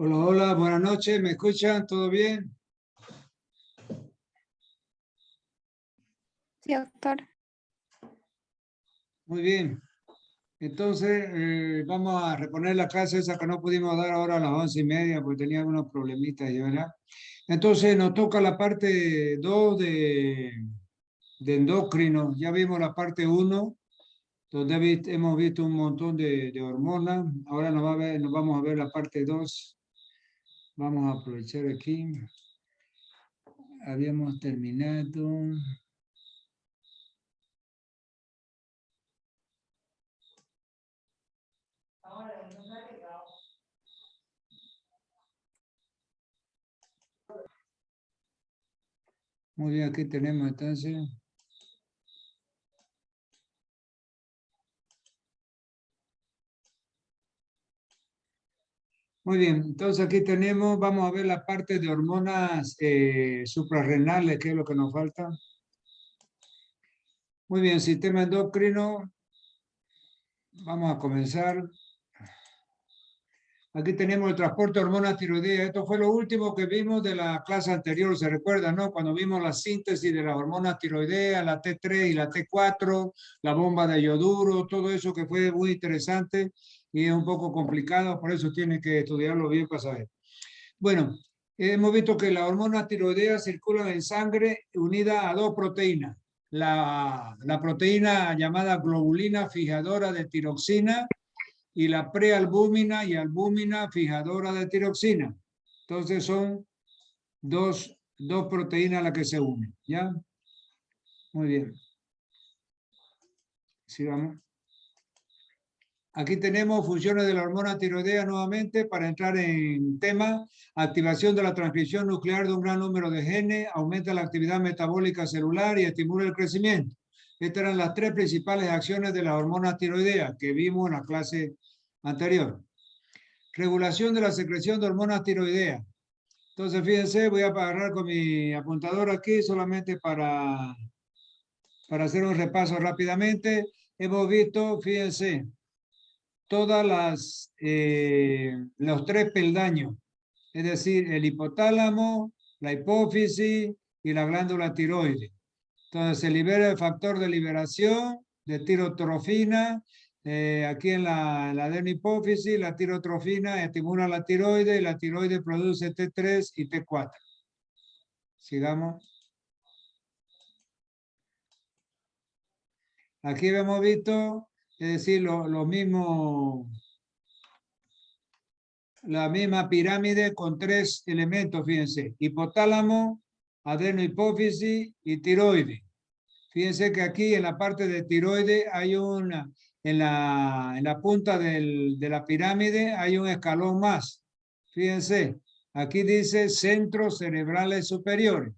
Hola, hola, buenas noches, ¿me escuchan? ¿Todo bien? Sí, doctor. Muy bien. Entonces, vamos a reponer la clase esa que no pudimos dar ahora a las 11:30 porque tenía algunos problemitas, ¿verdad? Entonces, nos toca la parte 2 de endocrino. Ya vimos la parte 1, donde hemos visto un montón de hormonas. Ahora nos vamos a ver la parte 2. Vamos a aprovechar aquí. Habíamos terminado. Muy bien, aquí tenemos entonces. Muy bien, entonces aquí tenemos, vamos a ver la parte de hormonas suprarrenales, que es lo que nos falta. Muy bien, sistema endocrino, vamos a comenzar. Aquí tenemos el transporte de hormonas tiroideas. Esto fue lo último que vimos de la clase anterior, ¿se recuerda, no? Cuando vimos la síntesis de las hormonas tiroideas, la T3 y la T4, la bomba de yoduro, todo eso que fue muy interesante y es un poco complicado, por eso tienen que estudiarlo bien para saber. Bueno, hemos visto que las hormonas tiroideas circulan en sangre unidas a dos proteínas. La proteína llamada globulina fijadora de tiroxina y la prealbúmina y albúmina fijadora de tiroxina. Entonces son dos proteínas las que se unen, ¿ya? Muy bien. Sigamos. Aquí tenemos funciones de la hormona tiroidea nuevamente para entrar en tema. Activación de la transcripción nuclear de un gran número de genes, aumenta la actividad metabólica celular y estimula el crecimiento. Estas eran las tres principales acciones de la hormona tiroidea que vimos en la clase anterior. Regulación de la secreción de hormonas tiroideas. Entonces, fíjense, voy a agarrar con mi apuntador aquí solamente para hacer un repaso rápidamente. Hemos visto, fíjense, los tres peldaños, es decir, el hipotálamo, la hipófisis y la glándula tiroides. Entonces se libera el factor de liberación de tirotrofina, aquí en la adenohipófisis, la tirotrofina estimula la tiroides y la tiroides produce T3 y T4. Sigamos. Aquí hemos visto, es decir, lo mismo, la misma pirámide con tres elementos, fíjense, hipotálamo, adenohipófisis y tiroides. Fíjense que aquí en la parte de tiroides hay una, en la punta de la pirámide hay un escalón más. Fíjense, aquí dice centros cerebrales superiores.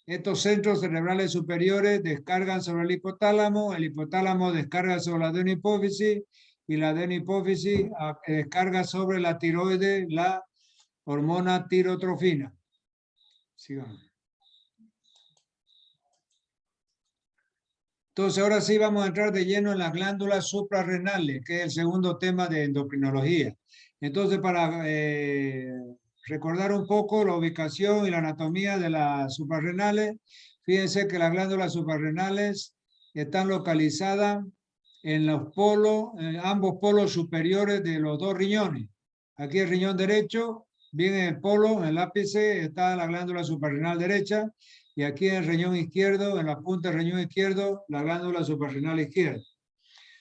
Estos centros cerebrales superiores descargan sobre el hipotálamo descarga sobre la adenohipófisis y la adenohipófisis descarga sobre la tiroides la hormona tirotrofina. Sigamos. Entonces, ahora sí vamos a entrar de lleno en las glándulas suprarrenales, que es el segundo tema de endocrinología. Entonces, para recordar un poco la ubicación y la anatomía de las suprarrenales, fíjense que las glándulas suprarrenales están localizadas en los polos, en ambos polos superiores de los dos riñones. Aquí el riñón derecho, bien en el polo, en el ápice, está la glándula suprarrenal derecha, y aquí en el riñón izquierdo, en la punta del riñón izquierdo, la glándula suprarrenal izquierda.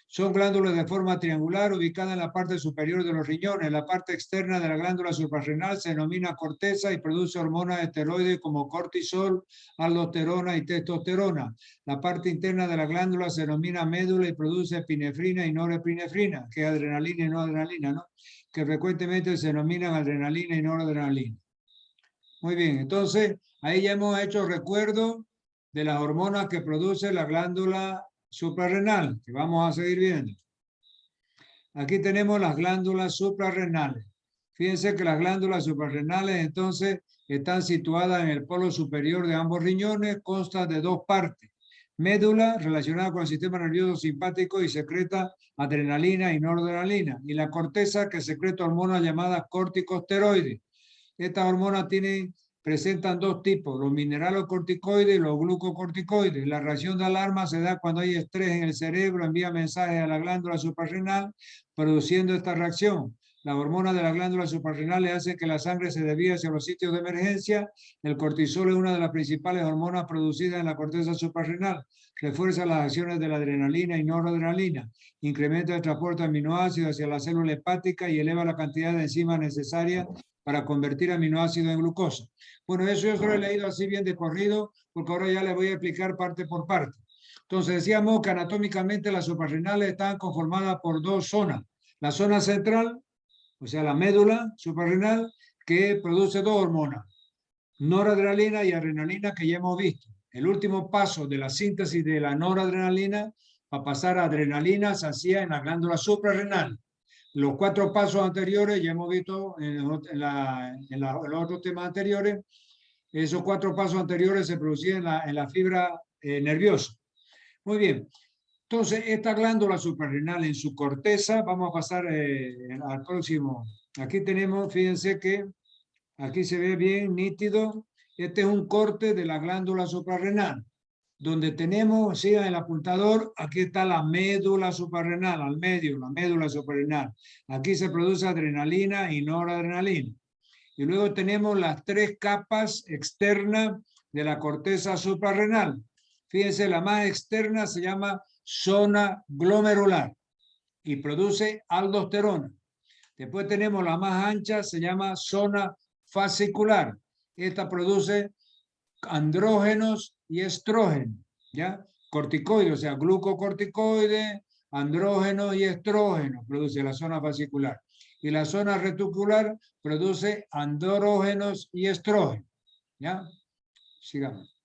Son glándulas de forma triangular ubicadas en la parte superior de los riñones. La parte externa de la glándula suprarrenal se denomina corteza y produce hormonas esteroides como cortisol, aldosterona y testosterona. La parte interna de la glándula se denomina médula y produce epinefrina y norepinefrina, que es adrenalina y noradrenalina, ¿no? Que frecuentemente se denominan adrenalina y noradrenalina. Muy bien, entonces ahí ya hemos hecho recuerdo de las hormonas que produce la glándula suprarrenal, que vamos a seguir viendo. Aquí tenemos las glándulas suprarrenales. Fíjense que las glándulas suprarrenales entonces están situadas en el polo superior de ambos riñones, constan de dos partes. médula relacionada con el sistema nervioso simpático y secreta adrenalina y noradrenalina, y la corteza que secreta hormonas llamadas corticosteroides. Estas hormonas presentan dos tipos, los mineralocorticoides y los glucocorticoides. La reacción de alarma se da cuando hay estrés en el cerebro, envía mensajes a la glándula suprarrenal, produciendo esta reacción. Las hormonas de la glándula suprarrenales hacen que la sangre se desvíe hacia los sitios de emergencia. El cortisol es una de las principales hormonas producidas en la corteza suprarrenal. Refuerza las acciones de la adrenalina y noradrenalina. Incrementa el transporte de aminoácidos hacia la célula hepática y eleva la cantidad de enzimas necesarias para convertir aminoácidos en glucosa. Bueno, eso yo solo he leído así bien de corrido, porque ahora ya les voy a explicar parte por parte. Entonces decíamos que anatómicamente las suprarrenales están conformadas por dos zonas. La zona central, o sea, la médula suprarrenal, que produce dos hormonas, noradrenalina y adrenalina, que ya hemos visto. El último paso de la síntesis de la noradrenalina para pasar a adrenalina se hacía en la glándula suprarrenal. Los 4 pasos anteriores, ya hemos visto en los otros temas anteriores, esos 4 pasos anteriores se producían en la fibra nerviosa. Muy bien. Entonces, esta glándula suprarrenal en su corteza, vamos a pasar al próximo. Aquí tenemos, fíjense que aquí se ve bien nítido. Este es un corte de la glándula suprarrenal, donde tenemos, sigan el apuntador, aquí está la médula suprarrenal, al medio, la médula suprarrenal. Aquí se produce adrenalina y noradrenalina. Y luego tenemos las 3 capas externas de la corteza suprarrenal. Fíjense, la más externa se llama zona glomerular y produce aldosterona. Después tenemos la más ancha, se llama zona fascicular. Esta produce andrógenos y estrógenos, ¿ya? Corticoides, o sea, glucocorticoides, andrógenos y estrógenos, produce la zona fascicular. Y la zona reticular produce andrógenos y estrógenos, ¿ya? Sigamos.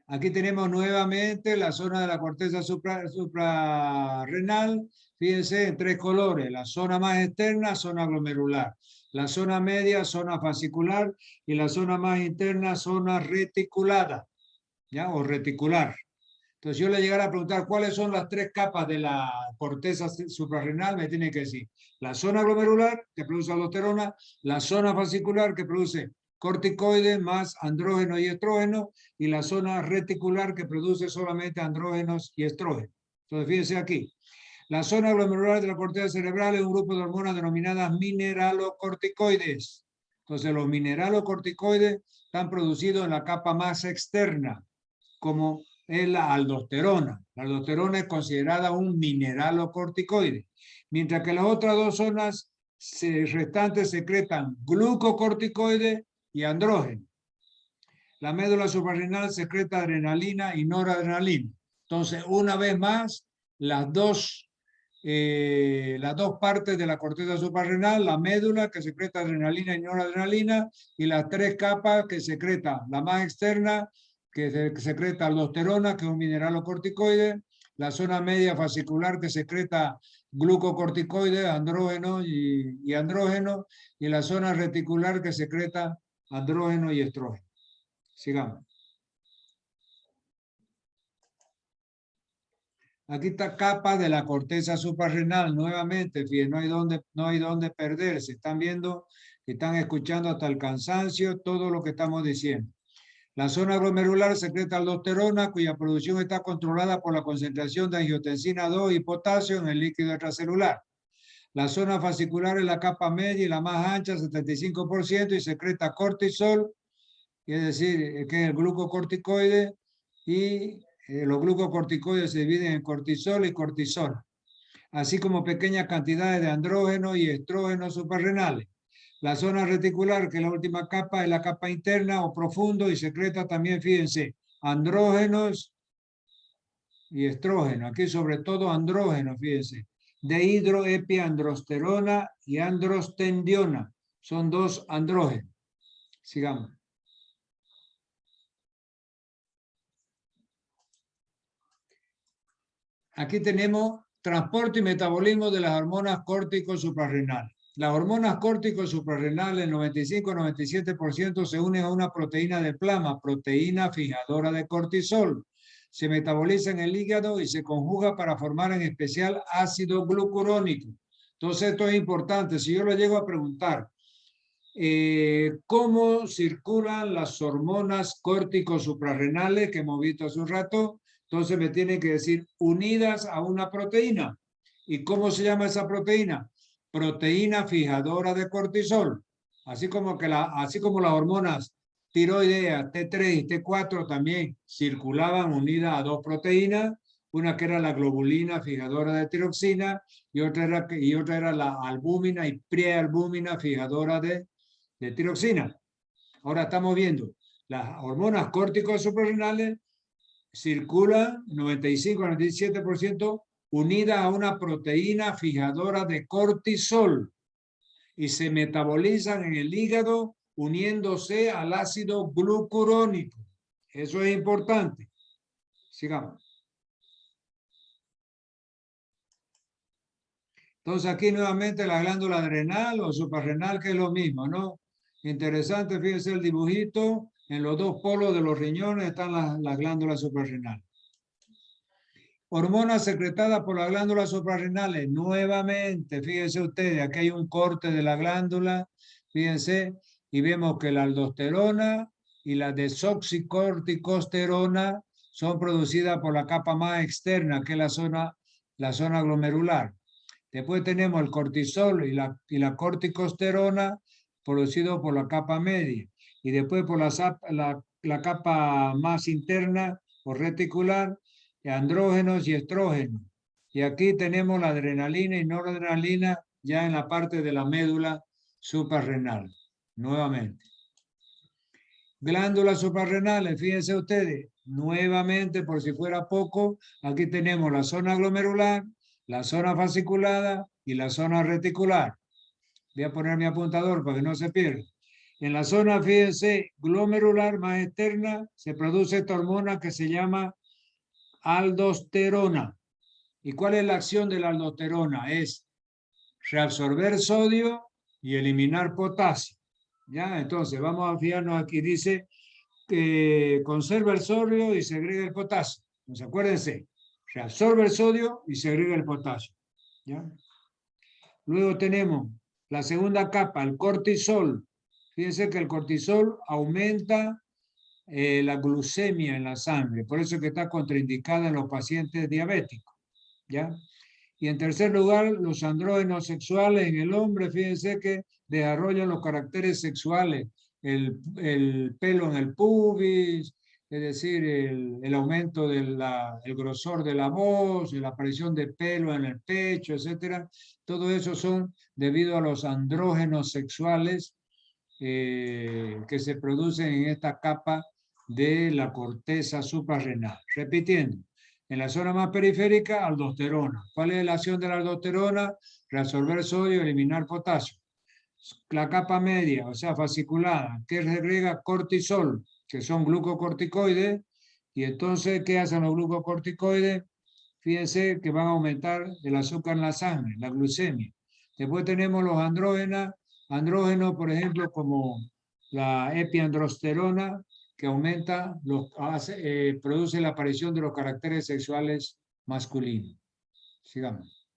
Aquí tenemos nuevamente la zona de la corteza suprarrenal. Fíjense, en 3 colores. La zona más externa, zona glomerular. La zona media, zona fascicular. Y la zona más interna, zona reticulada, ¿ya? O reticular. Entonces, yo le llegara a preguntar cuáles son las 3 capas de la corteza suprarrenal, me tiene que decir la zona glomerular, que produce aldosterona, la zona fascicular, que produce corticoides más andrógenos y estrógenos, y la zona reticular, que produce solamente andrógenos y estrógenos. Entonces, fíjense aquí. La zona glomerular de la corteza cerebral es un grupo de hormonas denominadas mineralocorticoides. Entonces, los mineralocorticoides están producidos en la capa más externa, como es la aldosterona. La aldosterona es considerada un mineralocorticoide, mientras que las otras 2 zonas restantes secretan glucocorticoides y andrógenos. La médula suprarrenal secreta adrenalina y noradrenalina. Entonces, una vez más, las dos partes de la corteza suprarrenal, la médula que secreta adrenalina y noradrenalina, y las 3 capas que secreta, la más externa, que secreta aldosterona, que es un mineralocorticoide, la zona media fascicular que secreta glucocorticoides, andrógenos y andrógenos, y la zona reticular que secreta andrógeno y estrógeno. Sigamos. Aquí está capa de la corteza suprarrenal, nuevamente, fíjense, no hay dónde perderse. Están viendo, están escuchando hasta el cansancio todo lo que estamos diciendo. La zona glomerular secreta aldosterona, cuya producción está controlada por la concentración de angiotensina 2 y potasio en el líquido extracelular. La zona fascicular es la capa media y la más ancha, 75%, y secreta cortisol, es decir, que es el glucocorticoide, y los glucocorticoides se dividen en cortisol y cortisona, así como pequeñas cantidades de andrógenos y estrógenos suprarrenales. La zona reticular, que es la última capa, es la capa interna o profundo y secreta también, fíjense, andrógenos y estrógenos. Aquí sobre todo andrógenos, fíjense. Dehidroepiandrosterona y androstendiona. Son 2 andrógenos. Sigamos. Aquí tenemos transporte y metabolismo de las hormonas córtico suprarrenales. Las hormonas córticos suprarrenales, 95-97% se unen a una proteína de plasma, proteína fijadora de cortisol. Se metaboliza en el hígado y se conjuga para formar en especial ácido glucurónico. Entonces esto es importante. Si yo le llego a preguntar, ¿cómo circulan las hormonas córticos suprarrenales que hemos visto hace un rato? Entonces me tiene que decir unidas a una proteína. ¿Y cómo se llama esa proteína? Proteína fijadora de cortisol. Así como las hormonas tiroidea, T3 y T4 también circulaban unidas a dos proteínas, una que era la globulina fijadora de tiroxina y otra era la albúmina y prealbúmina fijadora de tiroxina. Ahora estamos viendo las hormonas córticos suprarrenales circulan 95-97% unidas a una proteína fijadora de cortisol y se metabolizan en el hígado uniéndose al ácido glucurónico. Eso es importante. Sigamos. Entonces aquí nuevamente la glándula adrenal o suprarrenal, que es lo mismo, ¿no? Interesante, fíjense el dibujito. En los dos polos de los riñones están las glándulas suprarrenales. Hormonas secretadas por las glándulas suprarrenales. Nuevamente, fíjense ustedes, aquí hay un corte de la glándula, fíjense, y vemos que la aldosterona y la desoxicorticosterona son producidas por la capa más externa, que es la zona glomerular. Después tenemos el cortisol y la corticosterona producido por la capa media. Y después por la capa más interna o reticular, andrógenos y estrógenos. Y aquí tenemos la adrenalina y noradrenalina ya en la parte de la médula suprarrenal. Nuevamente. Glándulas suprarrenales, fíjense ustedes, nuevamente por si fuera poco, aquí tenemos la zona glomerular, la zona fasciculada y la zona reticular. Voy a poner mi apuntador para que no se pierda. En la zona, fíjense, glomerular más externa, se produce esta hormona que se llama aldosterona. ¿Y cuál es la acción de la aldosterona? Es reabsorber sodio y eliminar potasio. ¿Ya? Entonces, vamos a fijarnos aquí, dice que conserva el sodio y segrega el potasio. Entonces, acuérdense, reabsorbe el sodio y segrega el potasio. ¿Ya? Luego tenemos la segunda capa, el cortisol. Fíjense que el cortisol aumenta la glucemia en la sangre, por eso es que está contraindicada en los pacientes diabéticos. ¿Ya? Y en tercer lugar, los andrógenos sexuales en el hombre, fíjense que desarrollan los caracteres sexuales, el pelo en el pubis, es decir, el aumento del grosor de la voz, la aparición de pelo en el pecho, etcétera. Todo eso son debido a los andrógenos sexuales que se producen en esta capa de la corteza suprarrenal. Repitiendo, en la zona más periférica, aldosterona. ¿Cuál es la acción de la aldosterona? Reabsorber sodio, eliminar potasio. La capa media, o sea, fasciculada, que segrega cortisol, que son glucocorticoides, y entonces, ¿qué hacen los glucocorticoides? Fíjense que van a aumentar el azúcar en la sangre, la glucemia. Después tenemos los andrógenos, por ejemplo, como la epiandrosterona, que produce la aparición de los caracteres sexuales masculinos. Sigamos.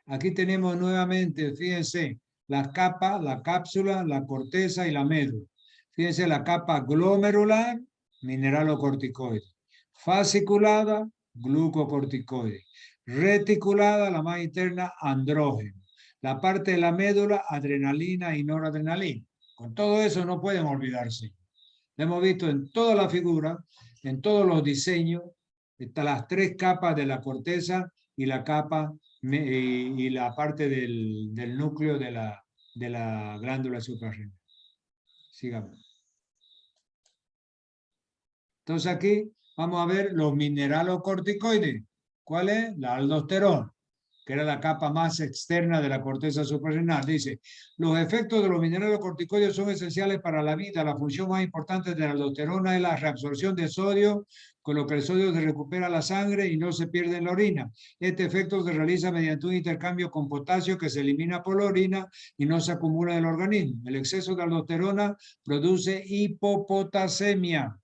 Aquí tenemos nuevamente, fíjense, las capas, la cápsula, la corteza y la médula. Fíjense la capa glomerular, mineralocorticoide. Fasciculada, glucocorticoide. Reticulada, la más interna, andrógeno. La parte de la médula, adrenalina y noradrenalina. Con todo eso no pueden olvidarse. Lo hemos visto en toda la figura, en todos los diseños, están las tres capas de la corteza y la capa y la parte del núcleo de la glándula suprarrenal. Sigamos. Entonces aquí vamos a ver los mineralocorticoides. ¿Cuál es? La aldosterona. que era la capa más externa de la corteza suprarrenal. Dice, los efectos de los minerales corticoides son esenciales para la vida. La función más importante de la aldosterona es la reabsorción de sodio, con lo que el sodio se recupera la sangre y no se pierde en la orina. Este efecto se realiza mediante un intercambio con potasio que se elimina por la orina y no se acumula en el organismo. El exceso de aldosterona produce hipopotasemia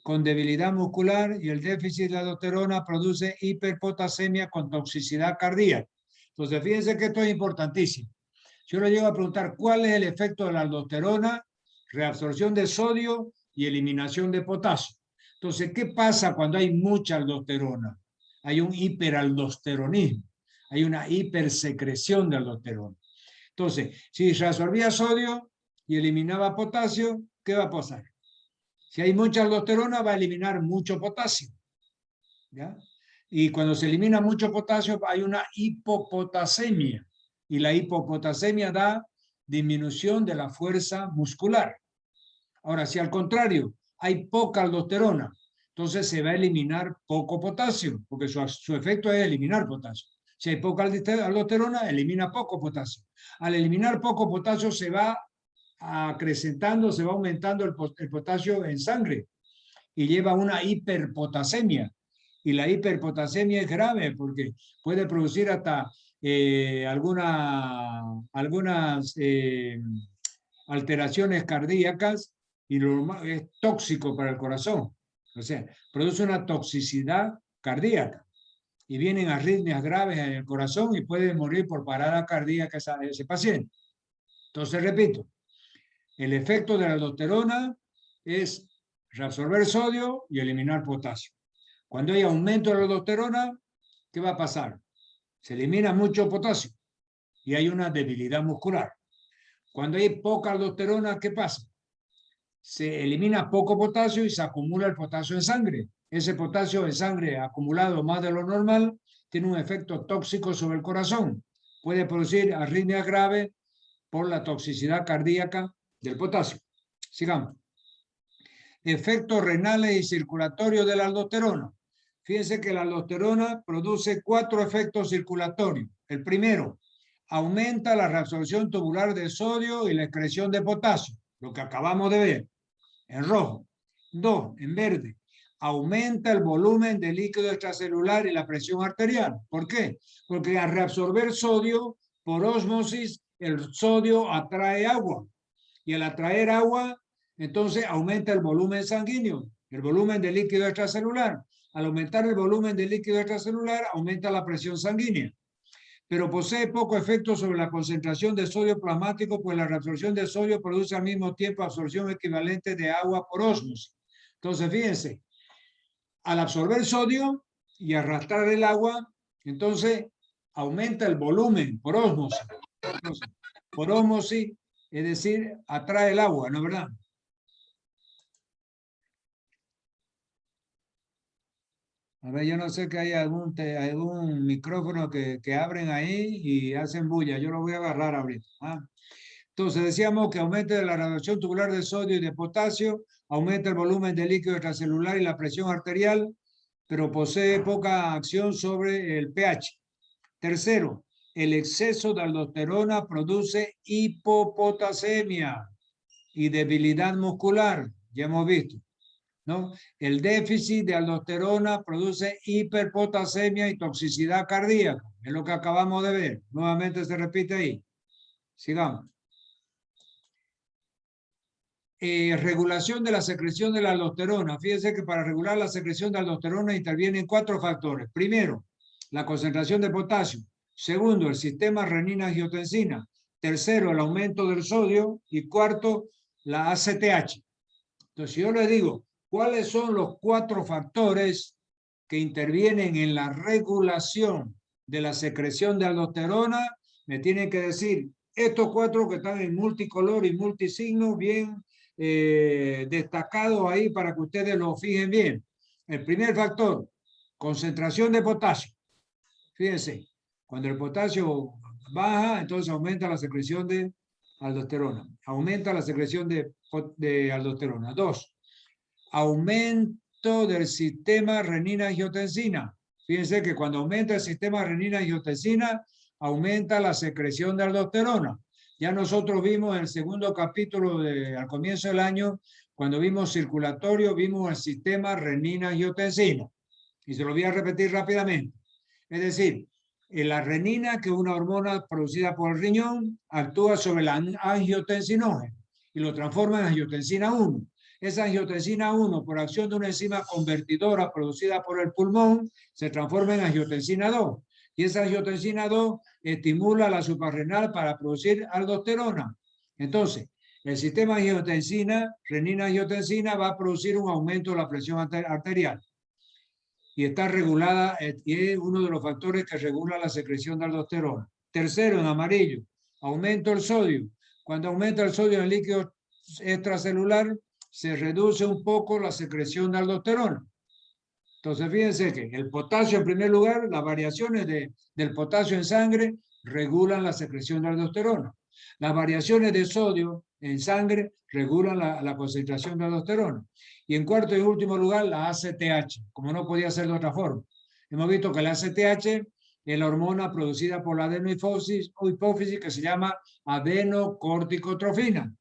con debilidad muscular y el déficit de aldosterona produce hiperpotasemia con toxicidad cardíaca. Entonces, fíjense que esto es importantísimo. Yo le llego a preguntar cuál es el efecto de la aldosterona, reabsorción de sodio y eliminación de potasio. Entonces, ¿qué pasa cuando hay mucha aldosterona? Hay un hiperaldosteronismo, hay una hipersecreción de aldosterona. Entonces, si reabsorbía sodio y eliminaba potasio, ¿qué va a pasar? Si hay mucha aldosterona, va a eliminar mucho potasio. ¿Ya? Y cuando se elimina mucho potasio, hay una hipopotasemia. Y la hipopotasemia da disminución de la fuerza muscular. Ahora, si al contrario hay poca aldosterona, entonces se va a eliminar poco potasio, porque su efecto es eliminar potasio. Si hay poca aldosterona, elimina poco potasio. Al eliminar poco potasio se va acrecentando, se va aumentando el potasio en sangre y lleva a una hiperpotasemia. Y la hiperpotasemia es grave porque puede producir hasta algunas alteraciones cardíacas y es tóxico para el corazón. O sea, produce una toxicidad cardíaca y vienen arritmias graves en el corazón y puede morir por parada cardíaca ese paciente. Entonces, repito, el efecto de la aldosterona es reabsorber sodio y eliminar potasio. Cuando hay aumento de la aldosterona, ¿qué va a pasar? Se elimina mucho potasio y hay una debilidad muscular. Cuando hay poca aldosterona, ¿qué pasa? Se elimina poco potasio y se acumula el potasio en sangre. Ese potasio en sangre acumulado más de lo normal tiene un efecto tóxico sobre el corazón. Puede producir arritmias graves por la toxicidad cardíaca del potasio. Sigamos. Efectos renales y circulatorios de la aldosterona. Fíjense que la aldosterona produce 4 efectos circulatorios. El primero, aumenta la reabsorción tubular de sodio y la excreción de potasio, lo que acabamos de ver, en rojo. 2, en verde, aumenta el volumen de líquido extracelular y la presión arterial. ¿Por qué? Porque al reabsorber sodio, por ósmosis, el sodio atrae agua. Y al atraer agua, entonces aumenta el volumen sanguíneo, el volumen de líquido extracelular. Al aumentar el volumen de líquido extracelular, aumenta la presión sanguínea. Pero posee poco efecto sobre la concentración de sodio plasmático, pues la reabsorción de sodio produce al mismo tiempo absorción equivalente de agua por ósmosis. Entonces, fíjense, al absorber sodio y arrastrar el agua, entonces aumenta el volumen por ósmosis. Entonces, por ósmosis, es decir, atrae el agua, ¿no es verdad? A ver, yo no sé que hay algún micrófono que abren ahí y hacen bulla. Yo lo voy a agarrar ahorita. ¿Ah? Entonces decíamos que aumenta la radiación tubular de sodio y de potasio, aumenta el volumen de líquido extracelular y la presión arterial, pero posee poca acción sobre el pH. Tercero, el exceso de aldosterona produce hipopotasemia y debilidad muscular. Ya hemos visto, ¿no? El déficit de aldosterona produce hiperpotasemia y toxicidad cardíaca. Es lo que acabamos de ver. Nuevamente se repite ahí. Sigamos. Regulación de la secreción de la aldosterona. Fíjense que para regular la secreción de aldosterona intervienen 4 factores. Primero, la concentración de potasio. Segundo, el sistema renina-angiotensina. Tercero, el aumento del sodio. Y cuarto, la ACTH. Entonces, si yo les digo, ¿cuáles son los 4 factores que intervienen en la regulación de la secreción de aldosterona? Me tienen que decir estos 4 que están en multicolor y multisigno, bien destacados ahí para que ustedes lo fijen bien. El primer factor, concentración de potasio. Fíjense, cuando el potasio baja, entonces aumenta la secreción de aldosterona. Aumenta la secreción de aldosterona. 2, aumento del sistema renina-angiotensina. Fíjense que cuando aumenta el sistema renina-angiotensina, aumenta la secreción de aldosterona. Ya nosotros vimos en el segundo capítulo al comienzo del año, cuando vimos circulatorio, vimos el sistema renina-angiotensina. Y se lo voy a repetir rápidamente. Es decir, la renina, que es una hormona producida por el riñón, actúa sobre la angiotensinógeno y lo transforma en angiotensina 1. Esa angiotensina 1, por acción de una enzima convertidora producida por el pulmón, se transforma en angiotensina 2. Y esa angiotensina 2 estimula la suprarrenal para producir aldosterona. Entonces, el sistema angiotensina, renina-angiotensina, va a producir un aumento de la presión arterial. Y está regulada, y es uno de los factores que regula la secreción de aldosterona. Tercero, en amarillo, aumento del sodio. Cuando aumenta el sodio en el líquido extracelular, se reduce un poco la secreción de aldosterona. Entonces, fíjense que el potasio, en primer lugar, las variaciones del potasio en sangre regulan la secreción de aldosterona. Las variaciones de sodio en sangre regulan la concentración de aldosterona. Y en cuarto y último lugar, la ACTH, como no podía ser de otra forma. Hemos visto que la ACTH es la hormona producida por la adenohipófisis que se llama adenocorticotrofina.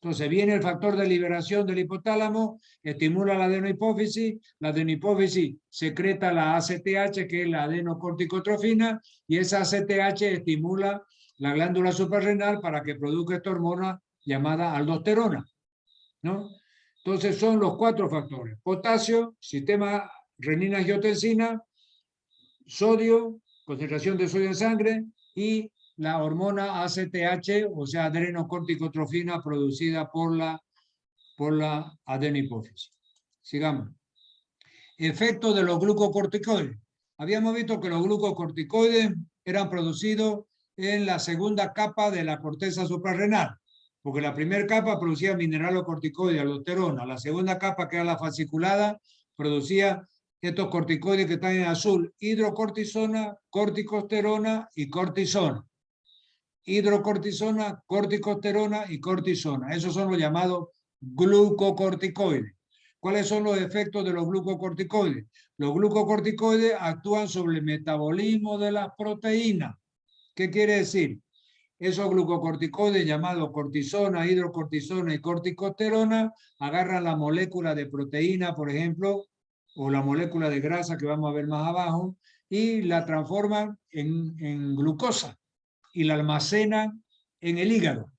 Entonces viene el factor de liberación del hipotálamo, estimula la adenohipófisis secreta la ACTH, que es la adenocorticotrofina, y esa ACTH estimula la glándula suprarrenal para que produzca esta hormona llamada aldosterona, ¿no? Entonces son los cuatro factores: potasio, sistema renina-angiotensina, sodio, concentración de sodio en sangre, y la hormona ACTH, o sea, adrenocorticotrofina, producida por la adenohipófisis. Sigamos. Efecto de los glucocorticoides. Habíamos visto que los glucocorticoides eran producidos en la segunda capa de la corteza suprarrenal, porque la primera capa producía mineralocorticoides, aldosterona. La segunda capa, que era la fasciculada, producía estos corticoides que están en azul: hidrocortisona, corticosterona y cortisona. Hidrocortisona, corticosterona y cortisona. Esos son los llamados glucocorticoides. ¿Cuáles son los efectos de los glucocorticoides? Los glucocorticoides actúan sobre el metabolismo de las proteínas. ¿Qué quiere decir? Esos glucocorticoides llamados cortisona, hidrocortisona y corticosterona agarran la molécula de proteína, por ejemplo, o la molécula de grasa que vamos a ver más abajo, y la transforman en glucosa y la almacenan en el hígado,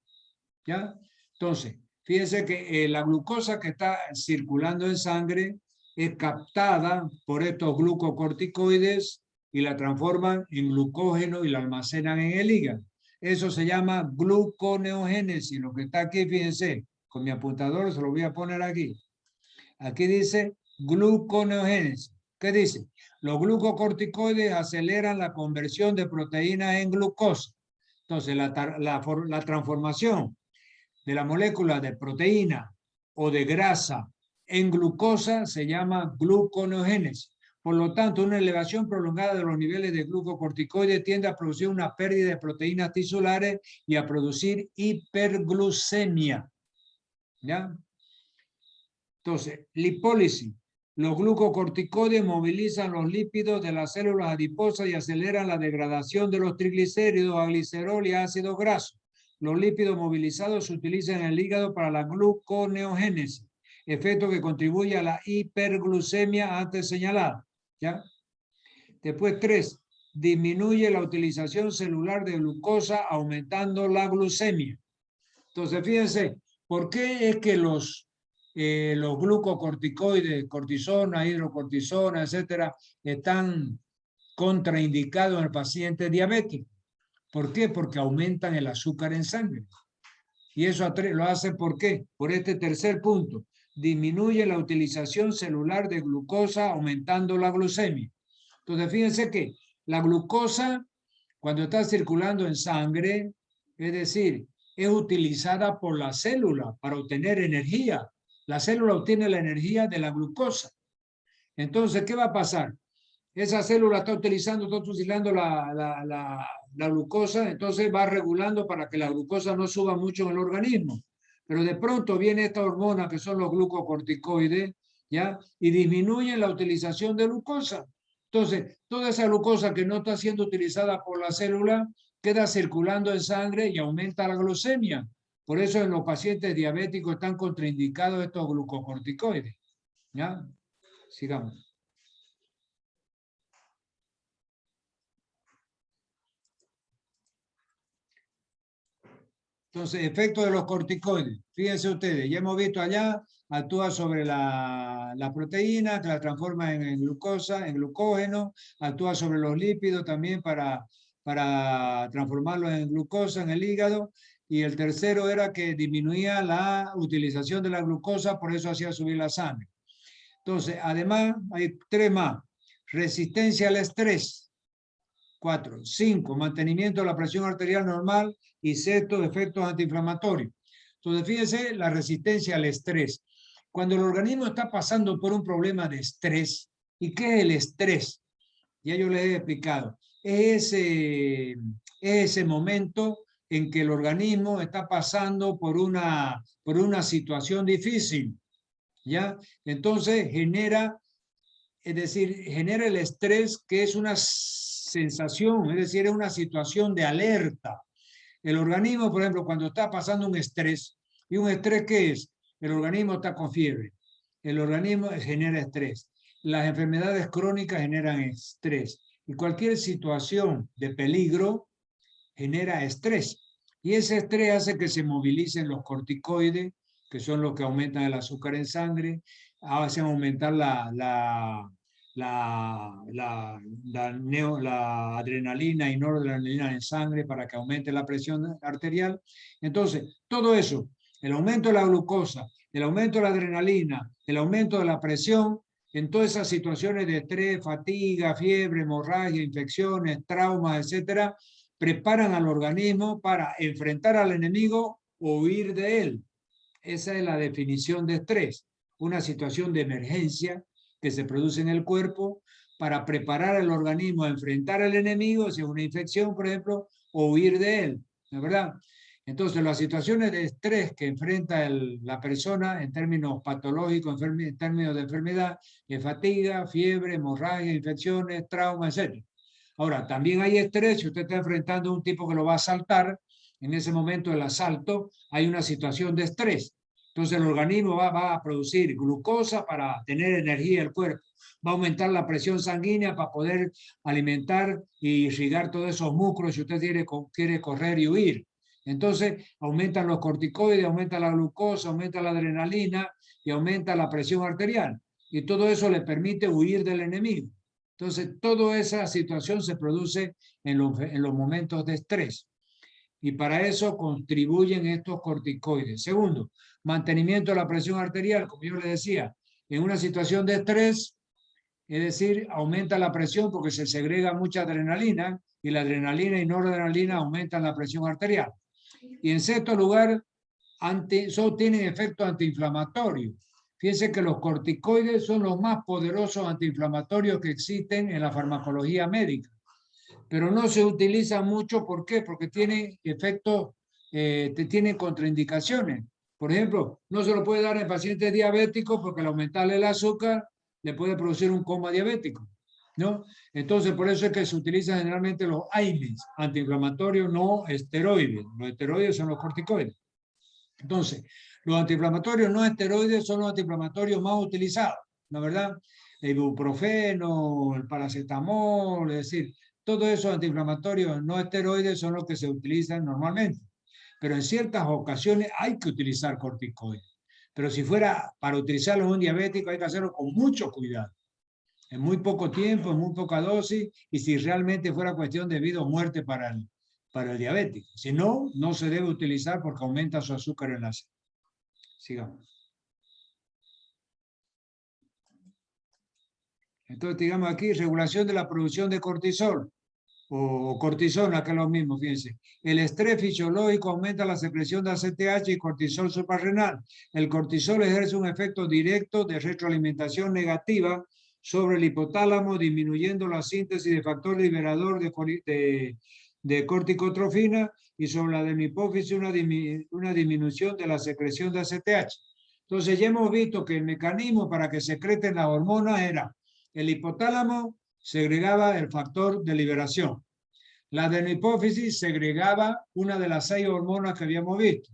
¿ya? Entonces, fíjense que la glucosa que está circulando en sangre es captada por estos glucocorticoides y la transforman en glucógeno y la almacenan en el hígado. Eso se llama gluconeogénesis. Lo que está aquí, fíjense, con mi apuntador se lo voy a poner aquí. Aquí dice gluconeogénesis. ¿Qué dice? Los glucocorticoides aceleran la conversión de proteínas en glucosa. Entonces, la transformación de la molécula de proteína o de grasa en glucosa se llama gluconeogénesis. Por lo tanto, una elevación prolongada de los niveles de glucocorticoides tiende a producir una pérdida de proteínas tisulares y a producir hiperglucemia, ¿ya? Entonces, lipólisis. Los glucocorticoides movilizan los lípidos de las células adiposas y aceleran la degradación de los triglicéridos a glicerol y ácidos grasos. Los lípidos movilizados se utilizan en el hígado para la gluconeogénesis, efecto que contribuye a la hiperglucemia antes señalada, ¿ya? Después, 3. Disminuye la utilización celular de glucosa, aumentando la glucemia. Entonces, fíjense, ¿por qué es que los glucocorticoides, cortisona, hidrocortisona, etcétera, están contraindicados en el paciente diabético? ¿Por qué? Porque aumentan el azúcar en sangre. Y eso lo hace, ¿por qué? Por este tercer punto. Disminuye la utilización celular de glucosa, aumentando la glucemia. Entonces, fíjense que la glucosa, cuando está circulando en sangre, es decir, es utilizada por la célula para obtener energía. La célula obtiene la energía de la glucosa. Entonces, ¿qué va a pasar? Esa célula está utilizando la glucosa, entonces va regulando para que la glucosa no suba mucho en el organismo. Pero de pronto viene esta hormona, que son los glucocorticoides, ¿ya? Y disminuyen la utilización de glucosa. Entonces, toda esa glucosa que no está siendo utilizada por la célula queda circulando en sangre y aumenta la glucemia. Por eso en los pacientes diabéticos están contraindicados estos glucocorticoides. ¿Ya? Sigamos. Entonces, efecto de los corticoides. Fíjense ustedes, ya hemos visto allá, actúa sobre la proteína, que la transforma en glucosa, en glucógeno, actúa sobre los lípidos también para transformarlos en glucosa en el hígado. Y el tercero era que disminuía la utilización de la glucosa, por eso hacía subir la sangre. Entonces, además, hay tres más. Resistencia al estrés. 4. 5. Mantenimiento de la presión arterial normal. Y sexto, efectos antiinflamatorios. Entonces, fíjense la resistencia al estrés. Cuando el organismo está pasando por un problema de estrés, ¿y qué es el estrés? Ya yo les he explicado. Es ese momento en que el organismo está pasando por una situación difícil, ¿ya? Entonces genera, es decir, genera el estrés, que es una sensación, es decir, es una situación de alerta. El organismo, por ejemplo, cuando está pasando un estrés, ¿y un estrés qué es? El organismo está con fiebre. El organismo genera estrés. Las enfermedades crónicas generan estrés. Y cualquier situación de peligro genera estrés. Y ese estrés hace que se movilicen los corticoides, que son los que aumentan el azúcar en sangre, hacen aumentar la adrenalina y noradrenalina en sangre para que aumente la presión arterial. Entonces, todo eso, el aumento de la glucosa, el aumento de la adrenalina, el aumento de la presión, en todas esas situaciones de estrés, fatiga, fiebre, hemorragia, infecciones, traumas, etcétera, preparan al organismo para enfrentar al enemigo o huir de él. Esa es la definición de estrés, una situación de emergencia que se produce en el cuerpo para preparar al organismo a enfrentar al enemigo, si es una infección, por ejemplo, o huir de él, ¿no es verdad? Entonces, las situaciones de estrés que enfrenta la persona en términos patológicos, en términos de enfermedad, es fatiga, fiebre, hemorragia, infecciones, traumas, etc. Ahora, también hay estrés, si usted está enfrentando a un tipo que lo va a asaltar, en ese momento del asalto hay una situación de estrés. Entonces el organismo va a producir glucosa para tener energía en el cuerpo, va a aumentar la presión sanguínea para poder alimentar y irrigar todos esos músculos si usted quiere correr y huir. Entonces aumentan los corticoides, aumenta la glucosa, aumenta la adrenalina y aumenta la presión arterial. Y todo eso le permite huir del enemigo. Entonces, toda esa situación se produce en los momentos de estrés. Y para eso contribuyen estos corticoides. Segundo, mantenimiento de la presión arterial, como yo les decía, en una situación de estrés, es decir, aumenta la presión porque se segrega mucha adrenalina y la adrenalina y noradrenalina aumentan la presión arterial. Y en sexto lugar, tienen efecto antiinflamatorio. Fíjense que los corticoides son los más poderosos antiinflamatorios que existen en la farmacología médica, pero no se utilizan mucho. ¿Por qué? Porque tienen efectos, tienen contraindicaciones. Por ejemplo, no se lo puede dar en pacientes diabéticos porque al aumentarle el azúcar le puede producir un coma diabético, ¿no? Entonces, por eso es que se utilizan generalmente los AINES, antiinflamatorios no esteroides. Los esteroides son los corticoides. Entonces, los antiinflamatorios no esteroides son los antiinflamatorios más utilizados, ¿no es verdad? El ibuprofeno, el paracetamol, es decir, todos esos antiinflamatorios no esteroides son los que se utilizan normalmente. Pero en ciertas ocasiones hay que utilizar corticoides. Pero si fuera para utilizarlo en un diabético, hay que hacerlo con mucho cuidado. En muy poco tiempo, en muy poca dosis, y si realmente fuera cuestión de vida o muerte para el diabético. Si no, no se debe utilizar porque aumenta su azúcar en la sangre. Sigamos. Entonces, digamos aquí, regulación de la producción de cortisol o cortisona, que es lo mismo, fíjense. El estrés fisiológico aumenta la secreción de ACTH y cortisol suprarrenal. El cortisol ejerce un efecto directo de retroalimentación negativa sobre el hipotálamo, disminuyendo la síntesis de factor liberador de corticotrofina y sobre la hipófisis una disminución de la secreción de ACTH. Entonces ya hemos visto que el mecanismo para que secreten las hormonas era el hipotálamo segregaba el factor de liberación. La adenohipófisis segregaba una de las 6 hormonas que habíamos visto.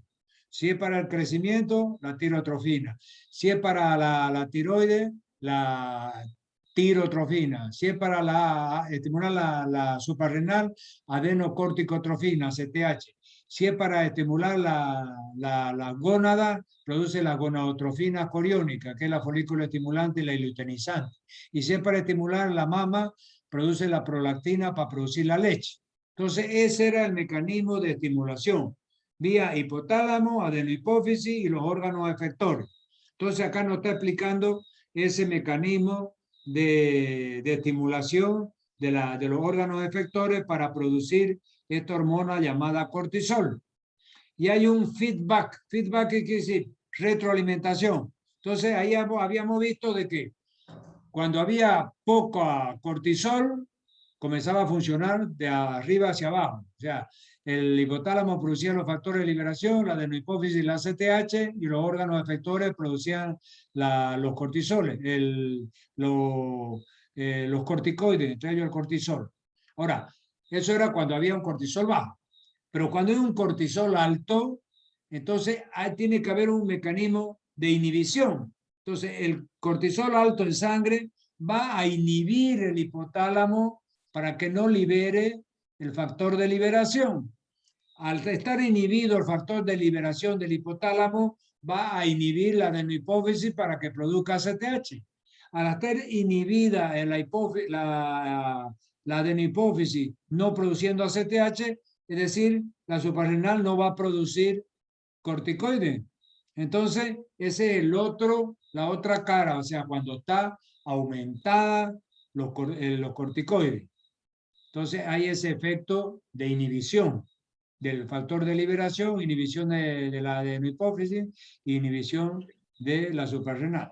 Si es para el crecimiento, la tirotrofina. Si es para la tiroides, la tirotrofina. Si es para estimular la suprarrenal, adenocorticotrofina, CTH. Si es para estimular la gónada, produce la gonadotrofina coriónica, que es la folículo estimulante y la luteinizante. Y si es para estimular la mama, produce la prolactina para producir la leche. Entonces, ese era el mecanismo de estimulación, vía hipotálamo, adenohipófisis y los órganos efectores. Entonces, acá nos está explicando ese mecanismo de estimulación de los órganos efectores para producir esta hormona llamada cortisol. Y hay un feedback. Feedback quiere decir retroalimentación. Entonces, ahí habíamos visto de que cuando había poca cortisol, comenzaba a funcionar de arriba hacia abajo. O sea, el hipotálamo producía los factores de liberación, la adenohipófisis, la CTH, y los órganos efectores producían los cortisoles, los corticoides, entre ellos el cortisol. Ahora, eso era cuando había un cortisol bajo. Pero cuando hay un cortisol alto, entonces tiene que haber un mecanismo de inhibición. Entonces, el cortisol alto en sangre va a inhibir el hipotálamo para que no libere el factor de liberación. Al estar inhibido el factor de liberación del hipotálamo, va a inhibir la adenohipófisis para que produzca ACTH. Al estar inhibida en la adenohipófisis no produciendo ACTH, es decir, la suprarrenal no va a producir corticoides. Entonces, ese es la otra cara, o sea, cuando está aumentada los corticoides. Entonces, hay ese efecto de inhibición del factor de liberación, inhibición de la adenohipófisis y inhibición de la suprarrenal.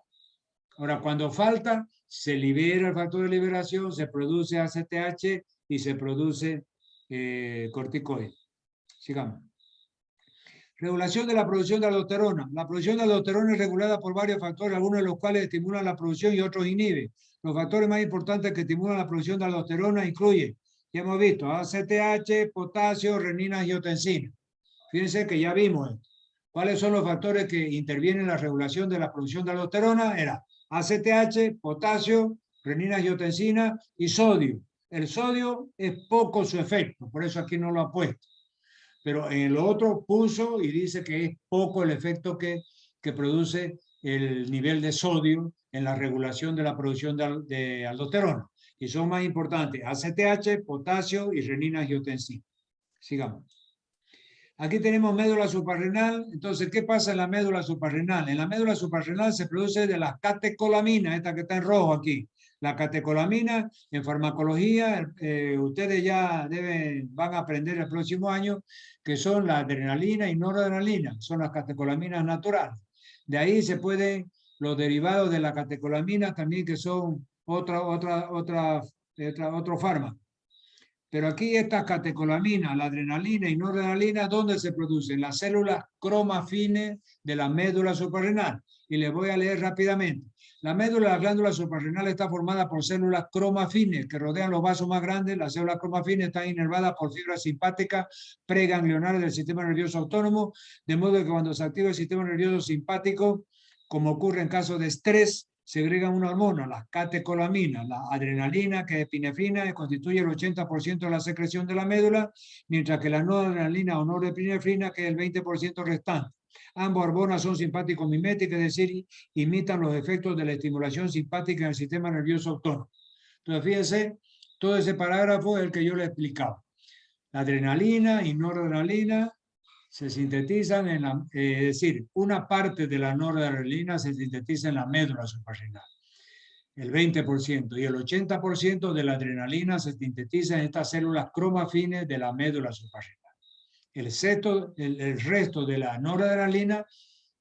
Ahora, cuando falta, se libera el factor de liberación, se produce ACTH y se produce corticoides. Sigamos. Regulación de la producción de aldosterona. La producción de aldosterona es regulada por varios factores, algunos de los cuales estimulan la producción y otros inhiben. Los factores más importantes que estimulan la producción de aldosterona incluyen, ya hemos visto, ACTH, potasio, renina, angiotensina. Fíjense que ya vimos esto. ¿Cuáles son los factores que intervienen en la regulación de la producción de aldosterona? Era ACTH, potasio, renina, angiotensina y sodio. El sodio es poco su efecto, por eso aquí no lo ha puesto. Pero en el otro puso y dice que es poco el efecto que produce el nivel de sodio en la regulación de la producción de aldosterona. Y son más importantes ACTH, potasio y renina angiotensina. Sigamos. Aquí tenemos médula suprarrenal. Entonces, ¿qué pasa en la médula suprarrenal? En la médula suprarrenal se produce de las catecolaminas, esta que está en rojo aquí. La catecolamina, en farmacología, ustedes ya van a aprender el próximo año, que son la adrenalina y noradrenalina, son las catecolaminas naturales. De ahí se pueden los derivados de la catecolamina también, que son otro fármaco. Pero aquí estas catecolaminas, la adrenalina y noradrenalina, ¿dónde se producen? Las células cromafines de la médula suprarrenal. Y les voy a leer rápidamente. La médula de la glándula suprarrenal está formada por células cromafines que rodean los vasos más grandes. Las células cromafines están inervadas por fibras simpáticas preganglionares del sistema nervioso autónomo, de modo que cuando se activa el sistema nervioso simpático, como ocurre en casos de estrés, segregan una hormona, las catecolaminas, la adrenalina, que es epinefrina, que constituye el 80% de la secreción de la médula, mientras que la noradrenalina o norepinefrina, que es el 20% restante. Ambas hormonas son simpático-miméticas, es decir, imitan los efectos de la estimulación simpática en el sistema nervioso autónomo. Entonces, fíjense, todo ese parágrafo es el que yo le he explicado. La adrenalina y noradrenalina se sintetizan es decir, una parte de la noradrenalina se sintetiza en la médula suprarrenal, el 20%, y el 80% de la adrenalina se sintetiza en estas células cromafines de la médula suprarrenal. El resto de la noradrenalina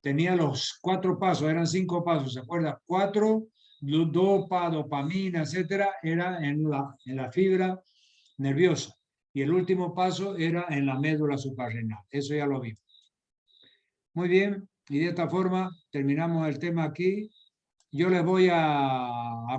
tenía los 4 pasos, eran 5 pasos, ¿se acuerdan? 4, dopa, dopamina, etcétera, era en la fibra nerviosa. Y el último paso era en la médula suprarrenal. Eso ya lo vimos. Muy bien, y de esta forma terminamos el tema aquí. Yo les voy a